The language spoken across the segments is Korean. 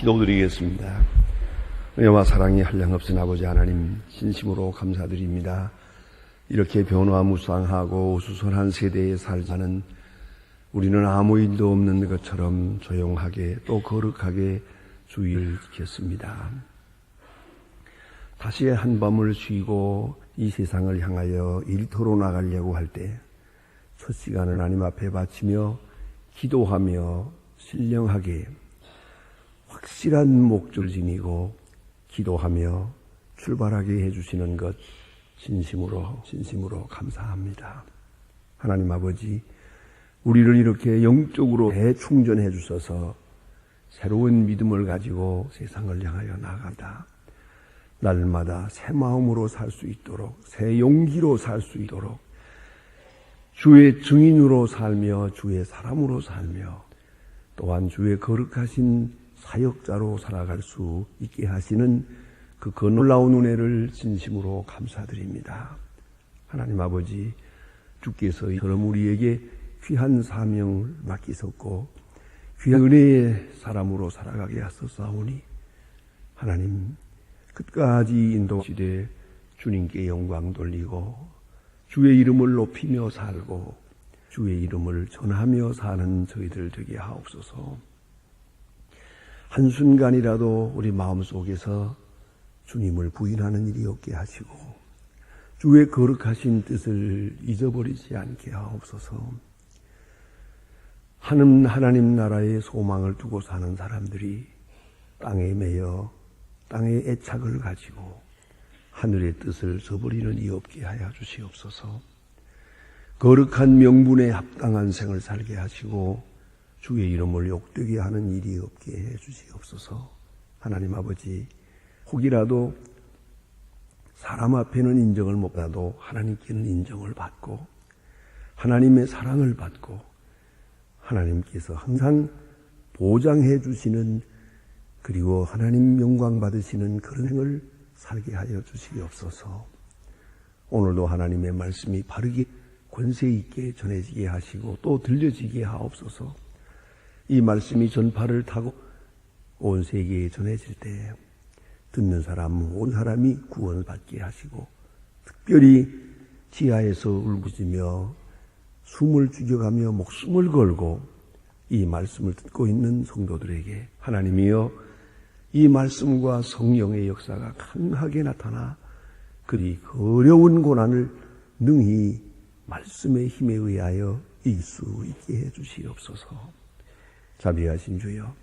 기도드리겠습니다. 은혜와 사랑이 한량없은 아버지 하나님, 진심으로 감사드립니다. 이렇게 변화무쌍하고 우수선한 세대에 살자는 우리는 아무 일도 없는 것처럼 조용하게 또 거룩하게 주의를 지켰습니다. 다시 한밤을 쉬고 이 세상을 향하여 일터로 나가려고 할 때 첫 시간을 하나님 앞에 바치며 기도하며 신령하게 확실한 목적을 지니고 기도하며 출발하게 해주시는 것 진심으로 감사합니다. 하나님 아버지, 우리를 이렇게 영적으로 대충전해 주셔서 새로운 믿음을 가지고 세상을 향하여 나간다. 날마다 새 마음으로 살 수 있도록, 새 용기로 살 수 있도록, 주의 증인으로 살며 주의 사람으로 살며 또한 주의 거룩하신 사역자로 살아갈 수 있게 하시는 그 놀라운 은혜를 진심으로 감사드립니다. 하나님 아버지, 주께서 그럼 우리에게 귀한 사명을 맡기셨고 귀한 은혜의 사람으로 살아가게 하셨사오니 하나님 끝까지 인도하시되 주님께 영광 돌리고 주의 이름을 높이며 살고 주의 이름을 전하며 사는 저희들 되게 하옵소서. 한순간이라도 우리 마음속에서 주님을 부인하는 일이 없게 하시고 주의 거룩하신 뜻을 잊어버리지 않게 하옵소서. 하나님 나라의 소망을 두고 사는 사람들이 땅에 매여 땅의 애착을 가지고 하늘의 뜻을 저버리는 이 없게 하여 주시옵소서. 거룩한 명분에 합당한 생을 살게 하시고 주의 이름을 욕되게 하는 일이 없게 해 주시옵소서. 하나님 아버지, 혹이라도 사람 앞에는 인정을 못 받아도 하나님께는 인정을 받고 하나님의 사랑을 받고 하나님께서 항상 보장해 주시는, 그리고 하나님 영광 받으시는 그런 생을 살게 하여 주시옵소서. 오늘도 하나님의 말씀이 바르게 권세 있게 전해지게 하시고 또 들려지게 하옵소서. 이 말씀이 전파를 타고 온 세계에 전해질 때 듣는 사람, 온 사람이 구원을 받게 하시고 특별히 지하에서 울부짖으며 숨을 죽여가며 목숨을 걸고 이 말씀을 듣고 있는 성도들에게 하나님이여 이 말씀과 성령의 역사가 강하게 나타나 그리 어려운 고난을 능히 말씀의 힘에 의하여 이길 수 있게 해 주시옵소서. 자비하신 주여,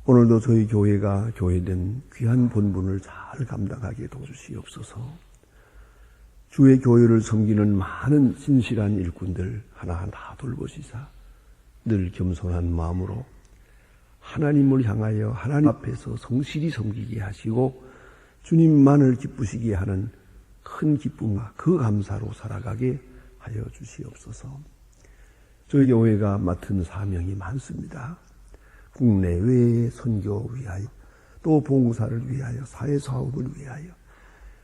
오늘도 저희 교회가 교회된 귀한 본분을 잘 감당하게 도와주시옵소서. 주의 교회를 섬기는 많은 진실한 일꾼들 하나하나 다 돌보시사 늘 겸손한 마음으로 하나님을 향하여 하나님 앞에서 성실히 섬기게 하시고 주님만을 기쁘시게 하는 큰 기쁨과 그 감사로 살아가게 하여 주시옵소서. 저희 교회가 맡은 사명이 많습니다. 국내외의 선교 위하여 또 봉사를 위하여 사회사업을 위하여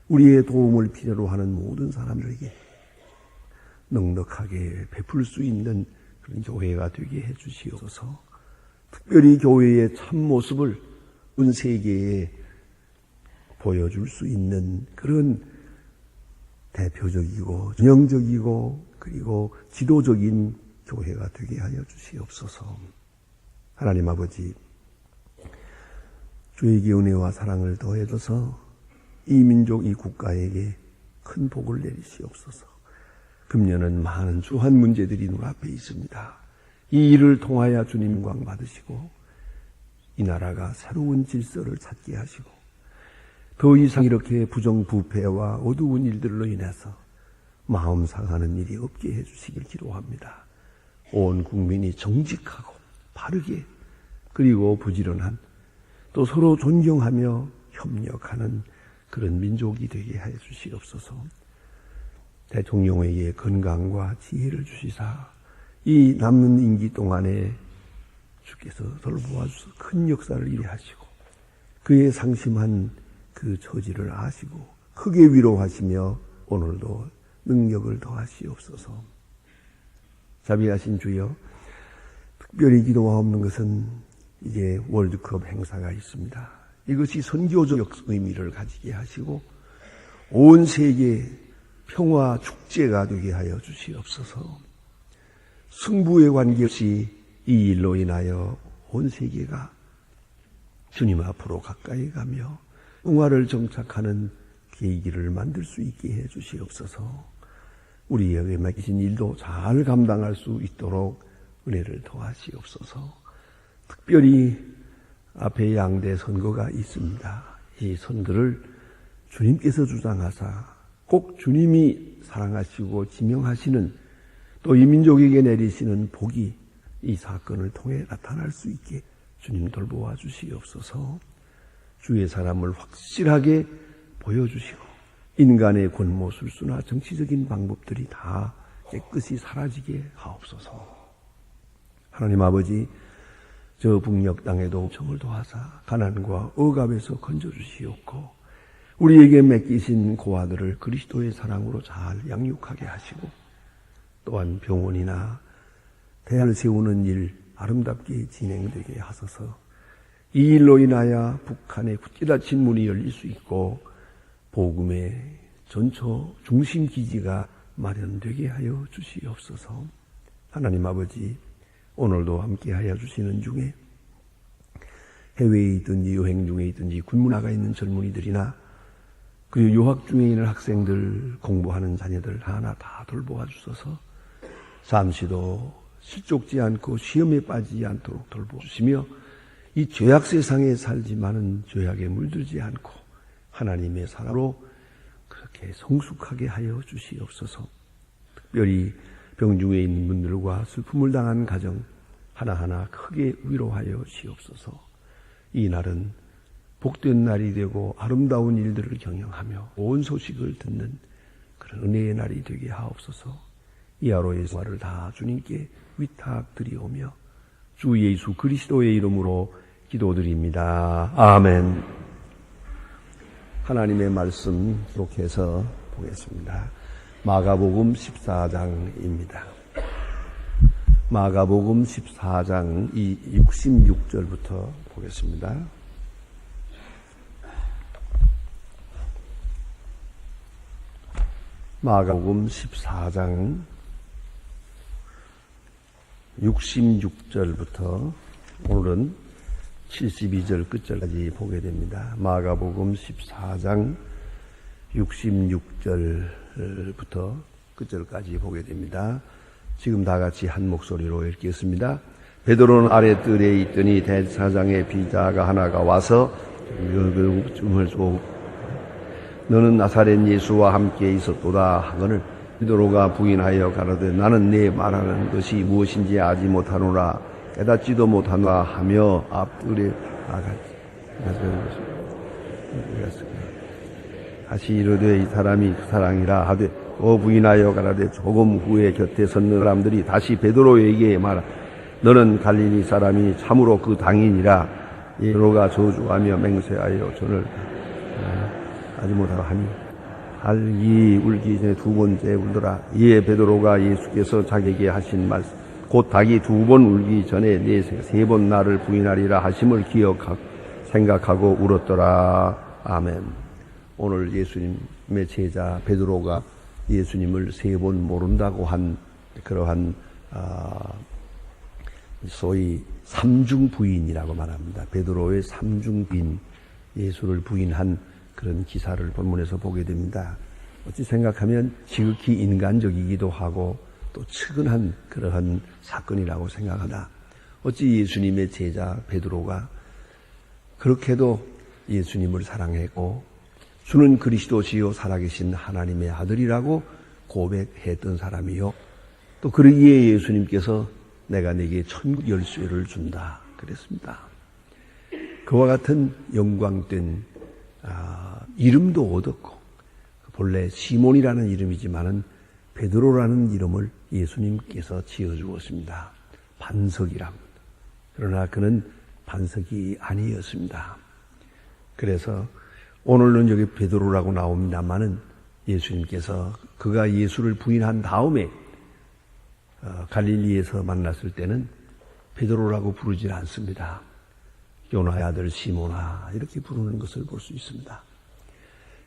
우리의 도움을 필요로 하는 모든 사람들에게 넉넉하게 베풀 수 있는 그런 교회가 되게 해 주시옵소서. 특별히 교회의 참모습을 온 세계에 보여줄 수 있는 그런 대표적이고 전형적이고 그리고 지도적인 교회가 되게 하여 주시옵소서. 하나님 아버지, 주에게 은혜와 사랑을 더해줘서 이 민족, 이 국가에게 큰 복을 내리시옵소서. 금년은 많은 주한 문제들이 눈앞에 있습니다. 이 일을 통하여 주님 영광 받으시고 이 나라가 새로운 질서를 찾게 하시고 더 이상 이렇게 부정부패와 어두운 일들로 인해서 마음 상하는 일이 없게 해주시길 기도합니다. 온 국민이 정직하고 바르게 그리고 부지런한 또 서로 존경하며 협력하는 그런 민족이 되게 해 주시옵소서. 대통령에게 건강과 지혜를 주시사 이 남는 임기 동안에 주께서 돌보아주셔서 큰 역사를 이루하시고 그의 상심한 그 처지를 아시고 크게 위로하시며 오늘도 능력을 더하시옵소서. 자비하신 주여, 특별히 기도하옵는 것은 이제 월드컵 행사가 있습니다. 이것이 선교적 의미를 가지게 하시고 온 세계 평화 축제가 되게 하여 주시옵소서. 승부에 관계없이 이 일로 인하여 온 세계가 주님 앞으로 가까이 가며 평화를 정착하는 계기를 만들 수 있게 해 주시옵소서. 우리에게 맡기신 일도 잘 감당할 수 있도록 은혜를 더하시옵소서. 특별히 앞에 양대 선거가 있습니다. 이 선거를 주님께서 주장하사 꼭 주님이 사랑하시고 지명하시는 또 이 민족에게 내리시는 복이 이 사건을 통해 나타날 수 있게 주님 돌보아 주시옵소서. 주의 사람을 확실하게 보여주시고 인간의 권모술수나 정치적인 방법들이 다 깨끗이 사라지게 하옵소서. 하나님 아버지, 저 북녘 땅에도 정을 도하사 가난과 억압에서 건져주시옵고 우리에게 맡기신 고아들을 그리스도의 사랑으로 잘 양육하게 하시고 또한 병원이나 대안을 세우는 일 아름답게 진행되게 하소서. 이 일로 인하여 북한의 굳게 문이 열릴 수 있고 복음의 전초 중심 기지가 마련되게 하여 주시옵소서. 하나님 아버지, 오늘도 함께하여 주시는 중에 해외에 있든지 여행 중에 있든지 군무 나가 있는 젊은이들이나 그리고 유학 중에 있는 학생들, 공부하는 자녀들 하나 다 돌보아 주소서. 잠시도 실족지 않고 시험에 빠지지 않도록 돌보주시며 이 죄악 세상에 살지만은 죄악에 물들지 않고 하나님의 사랑으로 그렇게 성숙하게 하여 주시옵소서. 특별히 병중에 있는 분들과 슬픔을 당한 가정 하나하나 크게 위로하여 주시옵소서. 이 날은 복된 날이 되고 아름다운 일들을 경영하며 온 소식을 듣는 그런 은혜의 날이 되게 하옵소서. 이 하루의 생활을 다 주님께 위탁드리오며 주 예수 그리스도의 이름으로 기도드립니다. 아멘. 하나님의 말씀 기록해서 보겠습니다. 마가복음 14장입니다. 마가복음 14장 66절부터 보겠습니다. 마가복음 14장 66절부터 오늘은 72절 끝절까지 보게 됩니다. 마가복음 14장 66절부터 끝절까지 보게 됩니다. 지금 다 같이 한 목소리로 읽겠습니다. 베드로는 아랫뜰에 있더니 대제사장의 비자가 하나가 와서 춤을 쏘고 너는 나사렛 예수와 함께 있었도다 하거늘 베드로가 부인하여 가로되 나는 네 말하는 것이 무엇인지 알지 못하노라 깨닫지도 못하노라 하며 앞뜰에 나갔지. 다시 이르되 이 사람이 그 사랑이라 하되 또 부인하여 가로되 조금 후에 곁에 섰는 사람들이 다시 베드로에게 말하 너는 갈릴리 사람이 참으로 그 당인이라. 베드로가 저주하며 맹세하여 전을 하지 못하라 하니 알기 울기 전에 두 번째 울더라. 이에 베드로가 예수께서 자기에게 하신 말씀 곧 닭이 두 번 울기 전에 네 세 번 나를 부인하리라 하심을 생각하고 울었더라. 아멘. 오늘 예수님의 제자 베드로가 예수님을 세 번 모른다고 한 그러한 소위 삼중 부인이라고 말합니다. 베드로의 삼중 부인, 예수를 부인한 그런 기사를 본문에서 보게 됩니다. 어찌 생각하면 지극히 인간적이기도 하고 또 측은한 그러한 사건이라고 생각하다. 어찌 예수님의 제자 베드로가 그렇게도 예수님을 사랑했고 주는 그리스도시요 살아계신 하나님의 아들이라고 고백했던 사람이요. 또 그러기에 예수님께서 내가 네게 천국 열쇠를 준다 그랬습니다. 그와 같은 영광된 이름도 얻었고 본래 시몬이라는 이름이지만은 베드로라는 이름을 예수님께서 지어주었습니다. 반석이랍니다. 그러나 그는 반석이 아니었습니다. 그래서 오늘은 여기 베드로라고 나옵니다만은 예수님께서 그가 예수를 부인한 다음에 갈릴리에서 만났을 때는 베드로라고 부르지 않습니다. 요나의 아들 시모나 이렇게 부르는 것을 볼 수 있습니다.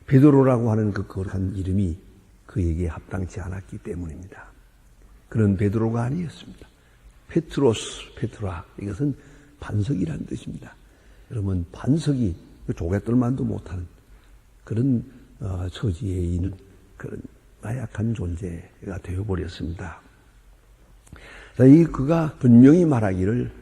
베드로라고 하는 그 거룩한 이름이 그에게 합당치 않았기 때문입니다. 그는 베드로가 아니었습니다. 페트로스, 페트라, 이것은 반석이라는 뜻입니다. 여러분, 반석이 조개떨만도 못하는 그런 처지에 있는 그런 나약한 존재가 되어버렸습니다. 그가 분명히 말하기를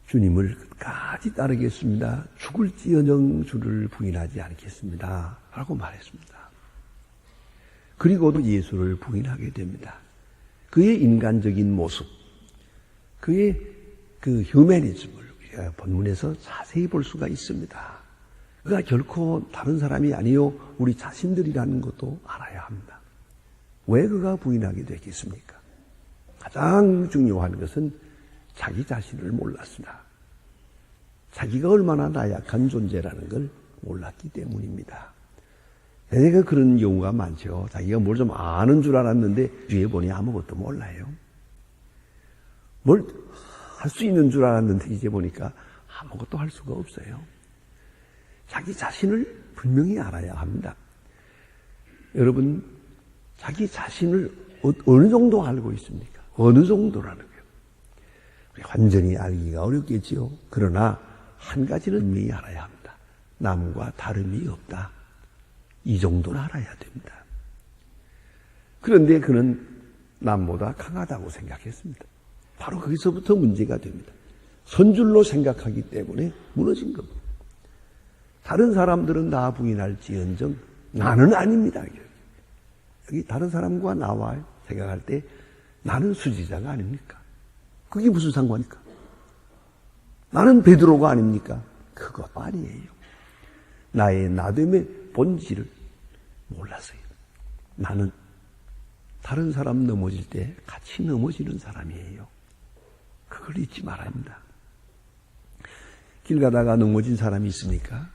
주님을 끝까지 따르겠습니다. 죽을지언정 주를 부인하지 않겠습니다. 라고 말했습니다. 그리고도 예수를 부인하게 됩니다. 그의 인간적인 모습, 그의 그 휴머니즘을 우리가 본문에서 자세히 볼 수가 있습니다. 그가 결코 다른 사람이 아니요 우리 자신들이라는 것도 알아야 합니다. 왜 그가 부인하게 됐겠습니까? 가장 중요한 것은 자기 자신을 몰랐습니다. 자기가 얼마나 나약한 존재라는 걸 몰랐기 때문입니다. 내가 그런 경우가 많죠. 자기가 뭘 좀 아는 줄 알았는데 뒤에 보니 아무것도 몰라요. 뭘 할 수 있는 줄 알았는데 이제 보니까 아무것도 할 수가 없어요. 자기 자신을 분명히 알아야 합니다. 여러분, 자기 자신을 어느 정도 알고 있습니까? 어느 정도라는 거예요. 완전히 알기가 어렵겠지요. 그러나 한 가지는 분명히 알아야 합니다. 남과 다름이 없다. 이 정도는 알아야 됩니다. 그런데 그는 남보다 강하다고 생각했습니다. 바로 거기서부터 문제가 됩니다. 선줄로 생각하기 때문에 무너진 겁니다. 다른 사람들은 나 부인할지언정 나는 아닙니다. 여기 다른 사람과 나와 생각할 때 나는 수지자가 아닙니까? 그게 무슨 상관입니까? 나는 베드로가 아닙니까? 그것 아니에요. 나의 나됨의 본질을 몰랐어요. 나는 다른 사람 넘어질 때 같이 넘어지는 사람이에요. 그걸 잊지 말아야 합니다. 길 가다가 넘어진 사람이 있습니까?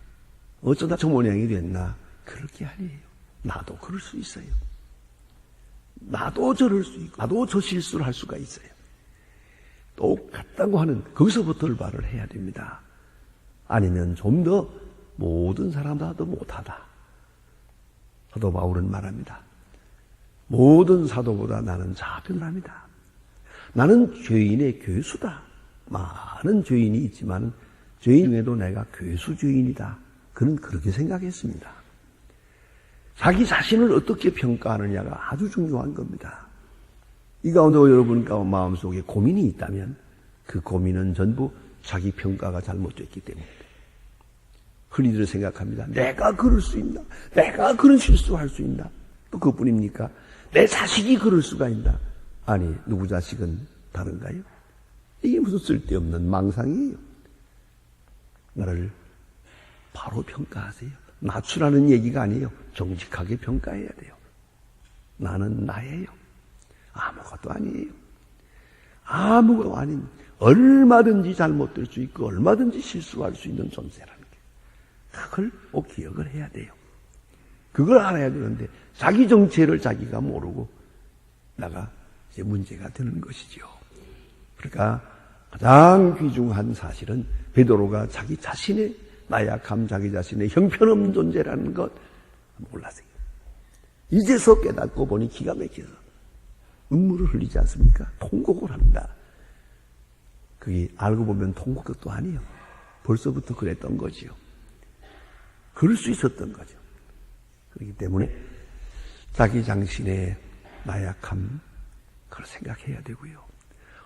어쩌다 저 모양이 됐나? 그럴 게 아니에요. 나도 그럴 수 있어요. 나도 저럴 수 있고 나도 저 실수를 할 수가 있어요. 똑같다고 하는 거기서부터 출발을 해야 됩니다. 아니면 좀 더 모든 사람보다 더 못하다. 사도 바울은 말합니다. 모든 사도보다 나는 자편합니다. 나는 죄인의 괴수다. 많은 죄인이 있지만 죄인 중에도 내가 괴수 죄인이다. 그는 그렇게 생각했습니다. 자기 자신을 어떻게 평가하느냐가 아주 중요한 겁니다. 이 가운데 여러분 마음속에 고민이 있다면 그 고민은 전부 자기 평가가 잘못됐기 때문입니다. 흔히들 생각합니다. 내가 그럴 수 있나? 내가 그런 실수할 수 있나? 또 그뿐입니까? 내 자식이 그럴 수가 있나? 아니, 누구 자식은 다른가요? 이게 무슨 쓸데없는 망상이에요. 나를 바로 평가하세요. 낮추라는 얘기가 아니에요. 정직하게 평가해야 돼요. 나는 나예요. 아무것도 아니에요. 아무것도 아닌 얼마든지 잘못될 수 있고 얼마든지 실수할 수 있는 존재라는 게 그걸 꼭 기억을 해야 돼요. 그걸 알아야 되는데 자기 정체를 자기가 모르고 나가 이제 문제가 되는 것이죠. 그러니까 가장 귀중한 사실은 베드로가 자기 자신의 나약함, 자기 자신의 형편없는 존재라는 것 몰랐어요. 이제서 깨닫고 보니 기가 막혀서 눈물을 흘리지 않습니까? 통곡을 합니다. 그게 알고 보면 통곡 것도 아니에요. 벌써부터 그랬던 거지요. 그럴 수 있었던 거죠. 그렇기 때문에 자기 자신의 나약함, 그걸 생각해야 되고요.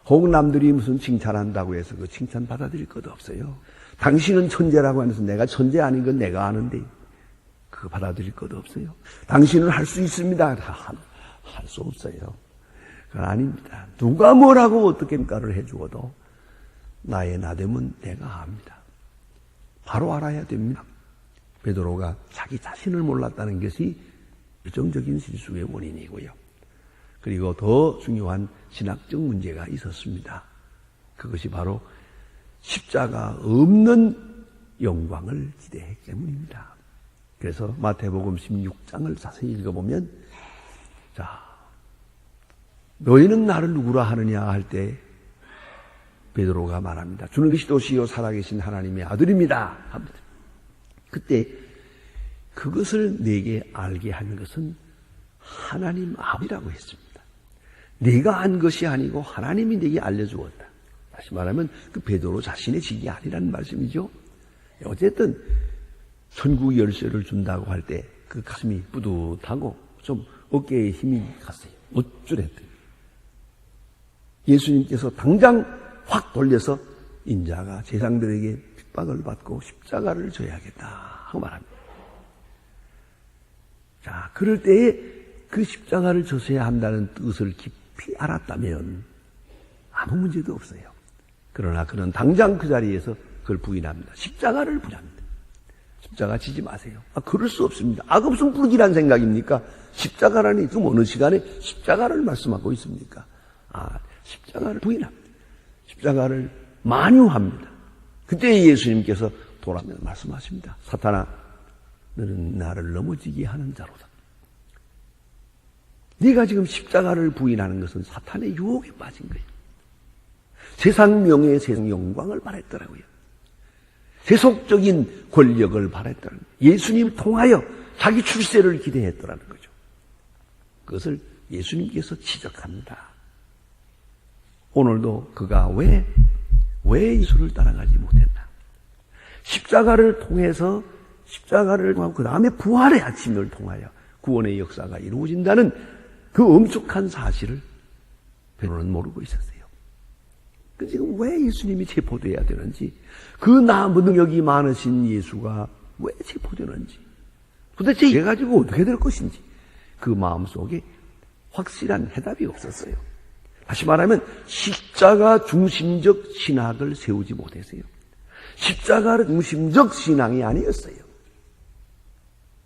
혹 남들이 무슨 칭찬한다고 해서 그 칭찬 받아들일 것도 없어요. 당신은 천재라고 하면서 내가 천재 아닌 건 내가 아는데 그거 받아들일 것도 없어요. 당신은 할 수 있습니다. 할 수 없어요. 그건 아닙니다. 누가 뭐라고 어떻게 평가를 해주어도 나의 나됨은 내가 압니다. 바로 알아야 됩니다. 베드로가 자기 자신을 몰랐다는 것이 결정적인 실수의 원인이고요. 그리고 더 중요한 신학적 문제가 있었습니다. 그것이 바로 십자가 없는 영광을 기대했기 때문입니다. 그래서 마태복음 16장을 자세히 읽어보면 자, 너희는 나를 누구라 하느냐 할 때 베드로가 말합니다. 주는 그리스도시요 살아계신 하나님의 아들입니다. 합니다. 그때 그것을 내게 알게 한 것은 하나님 아버지라고 했습니다. 내가 한 것이 아니고 하나님이 내게 알려주었다. 다시 말하면 그 베드로 자신의 직이 아니라는 말씀이죠. 어쨌든 천국 열쇠를 준다고 할 때 그 가슴이 뿌듯하고 좀 어깨에 힘이 갔어요. 어쩌랬더니 예수님께서 당장 확 돌려서 인자가 제사장들에게 핍박을 받고 십자가를 져야겠다 하고 말합니다. 자, 그럴 때에 그 십자가를 져서야 한다는 뜻을 깊이 알았다면 아무 문제도 없어요. 그러나 그는 당장 그 자리에서 그걸 부인합니다. 십자가를 부인합니다. 십자가 지지 마세요. 그럴 수 없습니다. 악업성 부르기란 생각입니까? 십자가라니 지금 어느 시간에 십자가를 말씀하고 있습니까? 십자가를 부인합니다. 십자가를 만유합니다. 그때 예수님께서 돌아오면서 말씀하십니다. 사탄아, 너는 나를 넘어지게 하는 자로다. 네가 지금 십자가를 부인하는 것은 사탄의 유혹에 빠진 거예요. 세상 명예, 세상 영광을 바랬더라고요. 세속적인 권력을 바랬더라는 거예요. 예수님 통하여 자기 출세를 기대했더라는 거죠. 그것을 예수님께서 지적합니다. 오늘도 그가 왜 예수를 따라가지 못했나? 십자가를 통해서 십자가를 통하고 그 다음에 부활의 아침을 통하여 구원의 역사가 이루어진다는 그 엄숙한 사실을 베드로는 모르고 있었어요. 그 지금 왜 예수님이 체포되어야 되는지, 그 능력이 많으신 예수가 왜 체포되는지, 도대체 이래 가지고 어떻게 될 것인지 그 마음속에 확실한 해답이 없었어요. 다시 말하면 십자가 중심적 신학을 세우지 못했어요. 십자가 중심적 신앙이 아니었어요.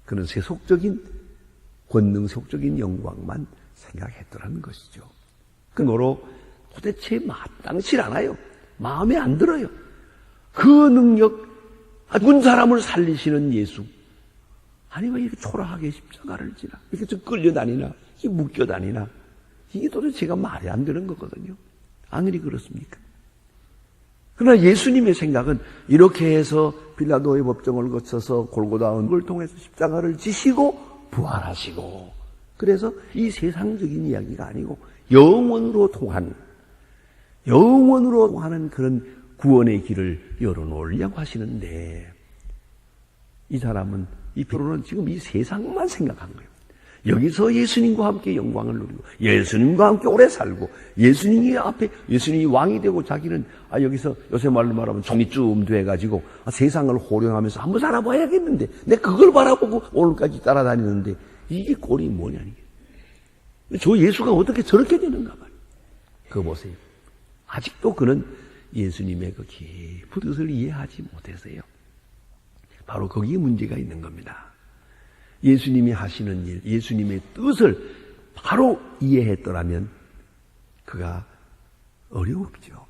그는 세속적인 권능, 세속적인 영광만 생각했더라는 것이죠. 그러므로 도대체 마땅치 않아요. 마음에 안 들어요. 그 능력, 죽은 사람을 살리시는 예수. 아니 왜 이렇게 초라하게 십자가를 지나, 이렇게 좀 끌려다니나, 이렇게 묶여다니나, 이게 도대체가 말이 안 되는 거거든요. 아무리 그렇습니까? 그러나 예수님의 생각은 이렇게 해서 빌라도의 법정을 거쳐서 골고다 언을 통해서 십자가를 지시고 부활하시고, 그래서 이 세상적인 이야기가 아니고 영원으로 통하는 그런 구원의 길을 열어놓으려고 하시는데, 이 사람은, 이 베드로는 지금 이 세상만 생각한 거예요. 여기서 예수님과 함께 영광을 누리고, 예수님과 함께 오래 살고, 예수님이 왕이 되고, 자기는, 여기서 요새 말로 말하면 종이쯤 돼가지고, 세상을 호령하면서 한번 살아봐야겠는데, 내가 그걸 바라보고 오늘까지 따라다니는데, 이게 꼴이 뭐냐, 이게. 저 예수가 어떻게 저렇게 되는가 말이에요. 그거 보세요. 아직도 그는 예수님의 그 깊은 뜻을 이해하지 못했어요. 바로 거기에 문제가 있는 겁니다. 예수님이 하시는 일, 예수님의 뜻을 바로 이해했더라면 그가 어려웠죠.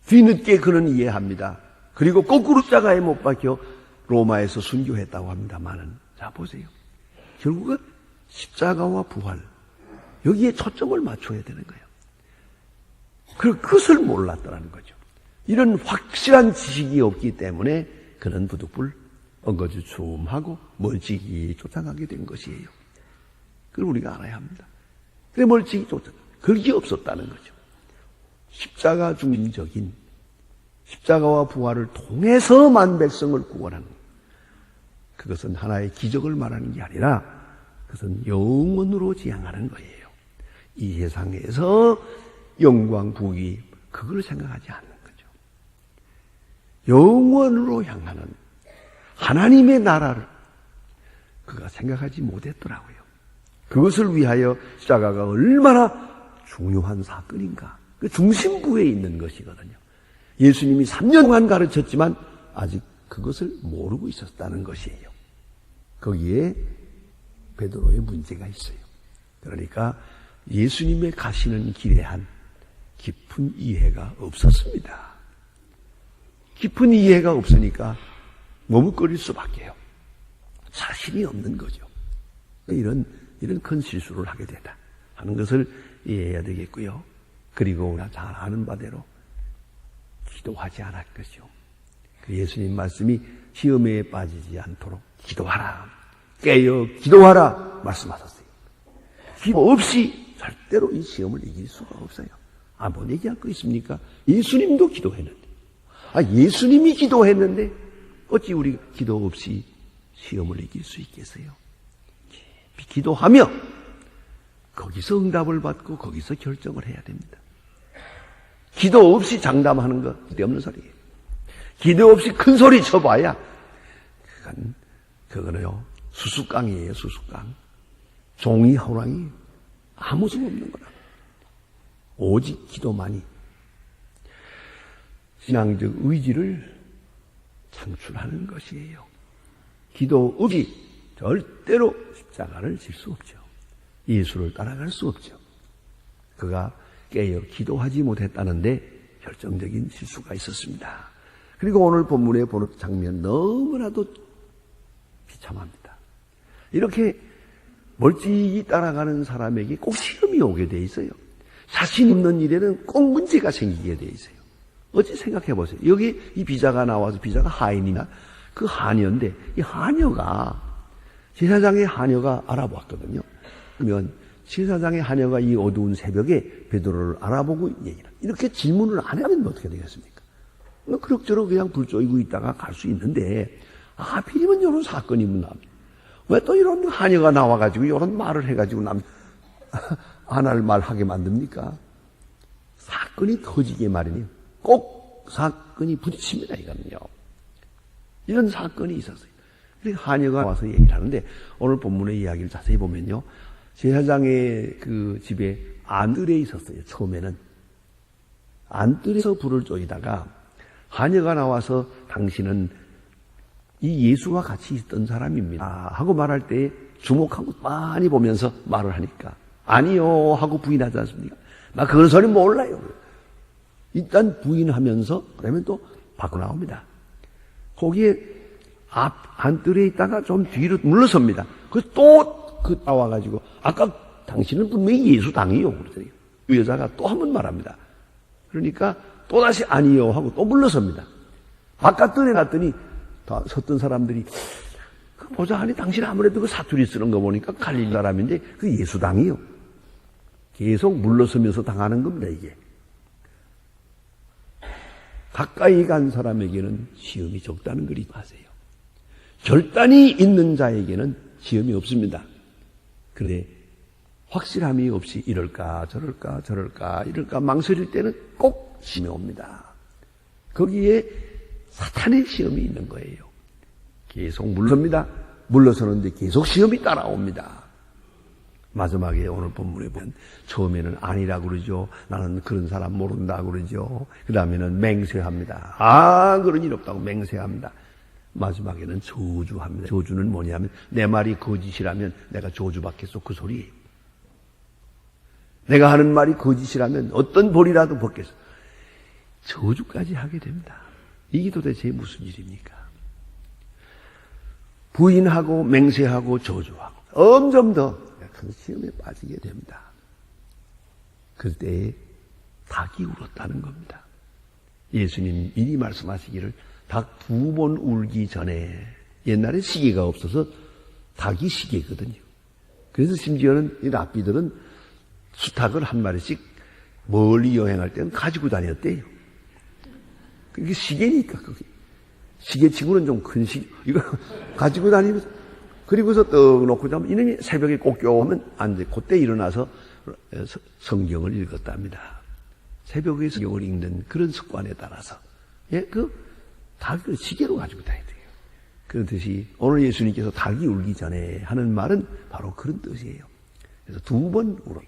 뒤늦게 그는 이해합니다. 그리고 거꾸로 십자가에 못 박혀 로마에서 순교했다고 합니다만은, 자 보세요. 결국은 십자가와 부활, 여기에 초점을 맞춰야 되는 거예요. 그것을 몰랐더라는 거죠. 이런 확실한 지식이 없기 때문에 그는 부득불 엉거주춤하고 멀찍이 쫓아가게 된 것이에요. 그걸 우리가 알아야 합니다. 그래 멀찍이 쫓아가. 그게 없었다는 거죠. 십자가 중심적인 십자가와 부활을 통해서만 백성을 구원하는, 그것은 하나의 기적을 말하는 게 아니라 그것은 영원으로 지향하는 거예요. 이 세상에서 영광, 부귀, 그걸 생각하지 않는 거죠. 영원으로 향하는 하나님의 나라를 그가 생각하지 못했더라고요. 그것을 위하여 십자가가 얼마나 중요한 사건인가. 그 중심부에 있는 것이거든요. 예수님이 3년 동안 가르쳤지만 아직 그것을 모르고 있었다는 것이에요. 거기에 베드로의 문제가 있어요. 그러니까 예수님의 가시는 길에 한 깊은 이해가 없었습니다. 깊은 이해가 없으니까 머뭇거릴 수밖에요. 자신이 없는 거죠. 이런 큰 실수를 하게 되다 하는 것을 이해해야 되겠고요. 그리고 우리가 잘 아는 바대로 기도하지 않았겠죠. 그 예수님 말씀이 시험에 빠지지 않도록 기도하라, 깨어 기도하라 말씀하셨어요. 기도 없이 절대로 이 시험을 이길 수가 없어요. 뭐 얘기할 거 있습니까? 예수님도 기도했는데, 예수님이 기도했는데 어찌 우리 기도 없이 시험을 이길 수 있겠어요? 기도하며 거기서 응답을 받고 거기서 결정을 해야 됩니다. 기도 없이 장담하는 거 쓸데없는 소리예요. 기도 없이 큰 소리 쳐봐야 그거는요 수수깡이에요. 수수깡. 종이 호랑이 아무 소용 없는 거라. 오직 기도만이 신앙적 의지를 창출하는 것이에요. 기도 없이 절대로 십자가를 질 수 없죠. 예수를 따라갈 수 없죠. 그가 깨어 기도하지 못했다는데 결정적인 실수가 있었습니다. 그리고 오늘 본문에 보는 장면 너무나도 비참합니다. 이렇게 멀찍이 따라가는 사람에게 꼭 시험이 오게 돼 있어요. 자신 없는 일에는 꼭 문제가 생기게 돼 있어요. 어찌 생각해 보세요. 여기 이 비자가 나와서, 비자가 하인이나 그 하녀인데, 이 하녀가 제사장의 하녀가 알아보았거든요. 그러면 제사장의 하녀가 이 어두운 새벽에 베드로를 알아보고 얘기를, 이렇게 질문을 안 하면 어떻게 되겠습니까? 그럭저럭 그냥 불 쬐고 있다가 갈 수 있는데, 하필이면 이런 사건이 왜 또 이런 하녀가 나와가지고 이런 말을 해가지고 안 할 말 하게 만듭니까? 사건이 터지게 마련이에요. 꼭 사건이 부딪힙니다, 이거는요. 이런 사건이 있었어요. 그래서 하녀가 와서 얘기를 하는데, 오늘 본문의 이야기를 자세히 보면요, 제사장의 그 집에 안뜰에 있었어요. 처음에는 안뜰에서 불을 쬐다가 하녀가 나와서 당신은 이 예수와 같이 있던 사람입니다 하고 말할 때 주목하고 많이 보면서 말을 하니까 아니요 하고 부인하지 않습니까? 나 그런 소리 몰라요. 일단 부인하면서 그러면 또 밖으로 나옵니다. 거기에 안뜰에 있다가 좀 뒤로 물러섭니다. 또 나와가지고 아까 당신은 분명히 예수 당이요. 그러더니 그 여자가 또 한 번 말합니다. 그러니까 또다시 아니요 하고 또 물러섭니다. 바깥뜰에 갔더니 다 섰던 사람들이 보자 하니 당신 아무래도 그 사투리 쓰는 거 보니까 갈릴리 사람인데 그 예수 당이요. 계속 물러서면서 당하는 겁니다, 이게. 가까이 간 사람에게는 시험이 적다는 걸 잊지 마세요. 결단이 있는 자에게는 시험이 없습니다. 그런데 확실함이 없이 이럴까 저럴까 망설일 때는 꼭 시험이 옵니다. 거기에 사탄의 시험이 있는 거예요. 계속 물러섭니다. 물러서는데 계속 시험이 따라옵니다. 마지막에 오늘 본문에 보면 처음에는 아니라고 그러죠. 나는 그런 사람 모른다고 그러죠. 그 다음에는 맹세합니다. 그런 일 없다고 맹세합니다. 마지막에는 저주합니다. 저주는 뭐냐면 내 말이 거짓이라면 내가 저주받겠소, 그 소리예요. 내가 하는 말이 거짓이라면 어떤 벌이라도 받겠소. 저주까지 하게 됩니다. 이게 도대체 무슨 일입니까? 부인하고 맹세하고 저주하고 점점 더 큰 시험에 빠지게 됩니다. 그때 닭이 울었다는 겁니다. 예수님 미리 말씀하시기를 닭 2번 울기 전에, 옛날에 시계가 없어서 닭이 시계거든요. 그래서 심지어는 이 랍비들은 수탉을 한 마리씩 멀리 여행할 때는 가지고 다녔대요. 그게 시계니까, 그게. 시계치고는 좀 큰 시계, 이거 가지고 다니면서, 그리고서 떡 놓고 자면 이놈이 새벽에 꼭 깨우면 안 돼. 그때 일어나서 성경을 읽었답니다. 새벽에 성경을 읽는 그런 습관에 따라서. 닭을 시계로 가지고 다녀야 돼요. 그렇듯이 오늘 예수님께서 닭이 울기 전에 하는 말은 바로 그런 뜻이에요. 그래서 2번 울어.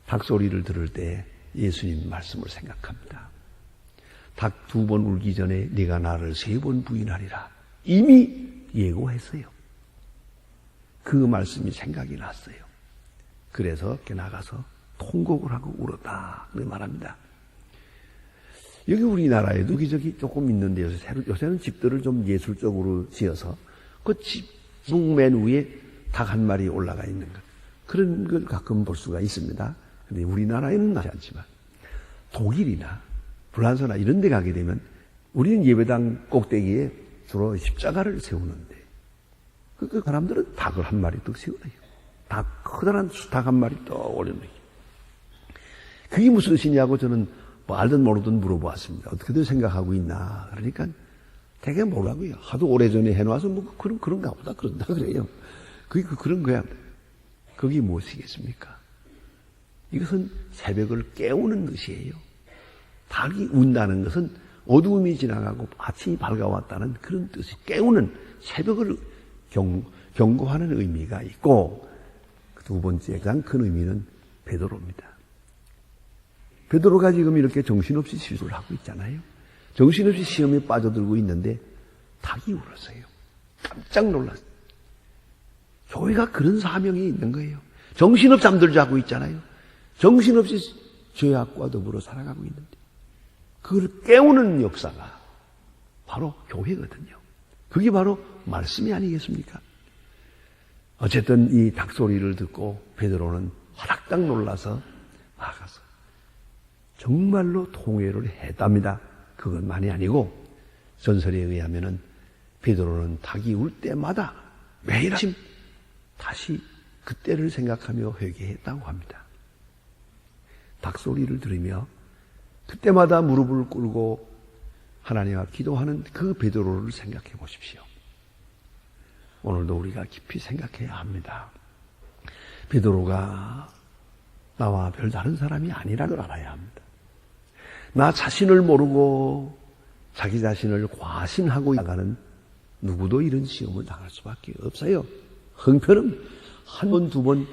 닭 소리를 들을 때 예수님 말씀을 생각합니다. 닭 2번 울기 전에 네가 나를 3번 부인하리라. 이미 예고했어요. 그 말씀이 생각이 났어요. 그래서 이렇게 나가서 통곡을 하고 울었다. 그 말합니다. 여기 우리나라에도 여기저기 조금 있는데 요새는 집들을 좀 예술적으로 지어서 그 집 맨 위에 닭 한 마리 올라가 있는 것, 그런 걸 가끔 볼 수가 있습니다. 근데 우리나라에는 나지 않지만 독일이나 불란서나 이런 데 가게 되면 우리는 예배당 꼭대기에 주로 십자가를 세우는데 그 사람들은 닭을 한 마리 또 세워요. 닭, 커다란 닭 한 마리 또 올려놓기. 그게 무슨 뜻이냐고 저는 뭐 알든 모르든 물어보았습니다. 어떻게들 생각하고 있나. 그러니까 되게 뭐라고요. 하도 오래전에 해놔서 뭐 그런가 보다 그런다 그래요. 그게 그런 거야. 그게 무엇이겠습니까? 이것은 새벽을 깨우는 것이에요. 닭이 운다는 것은 어두움이 지나가고 아침이 밝아왔다는 그런 뜻이 깨우는 새벽을 경고하는 의미가 있고 두 번째 가장 큰 의미는 베드로입니다. 베드로가 지금 이렇게 정신없이 실수를 하고 있잖아요. 정신없이 시험에 빠져들고 있는데 닭이 울었어요. 깜짝 놀랐어요. 교회가 그런 사명이 있는 거예요. 정신없이 잠들지 않고 있잖아요. 정신없이 죄악과 더불어 살아가고 있는데 그걸 깨우는 역사가 바로 교회거든요. 그게 바로 말씀이 아니겠습니까? 어쨌든 이 닭소리를 듣고 베드로는 화닥닥 놀라서 나가서 정말로 통회를 했답니다. 그것만이 아니고 전설에 의하면은 베드로는 닭이 울 때마다 매일 아침 다시 그때를 생각하며 회개했다고 합니다. 닭소리를 들으며 그때마다 무릎을 꿇고 하나님 앞 기도하는 그 베드로를 생각해 보십시오. 오늘도 우리가 깊이 생각해야 합니다. 베드로가 나와 별다른 사람이 아니라는 걸 알아야 합니다. 나 자신을 모르고 자기 자신을 과신하고 나가는 누구도 이런 시험을 당할 수밖에 없어요. 형편은 한 번, 두 번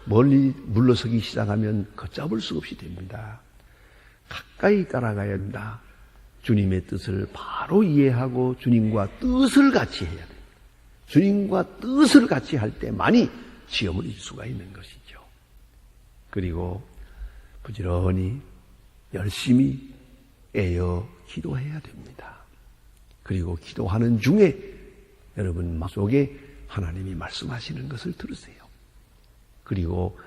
멀리 물러서기 시작하면 걷잡을 수 없이 됩니다. 가까이 따라가야 된다. 주님의 뜻을 바로 이해하고 주님과 뜻을 같이 해야 돼요. 주님과 뜻을 같이 할 때만이 시험을 이길 수가 있는 것이죠. 그리고 부지런히 열심히 애여 기도해야 됩니다. 그리고 기도하는 중에 여러분 마음속에 하나님이 말씀하시는 것을 들으세요. 그리고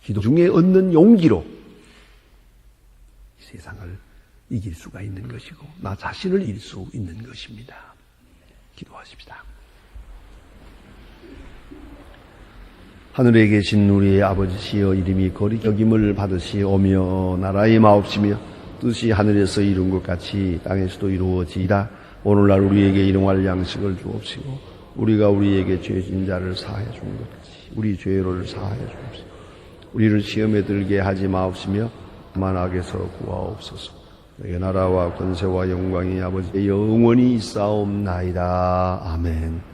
기도 중에 얻는 용기로 이 세상을 이길 수가 있는 것이고 나 자신을 이길 수 있는 것입니다. 기도하십시다. 하늘에 계신 우리의 아버지시여 이름이 거룩히 여김을 받으시오며 나라의 마옵시며 뜻이 하늘에서 이룬 것 같이 땅에서도 이루어지이다. 오늘날 우리에게 일용할 양식을 주옵시고 우리가 우리에게 죄진 자를 사하여 준 것 같이 우리 죄를 사하여 주옵시고 우리를 시험에 들게 하지 마옵시며 만 악에서 구하옵소서. 너의 나라와 권세와 영광이 아버지의 영원히 있사옵나이다. 아멘.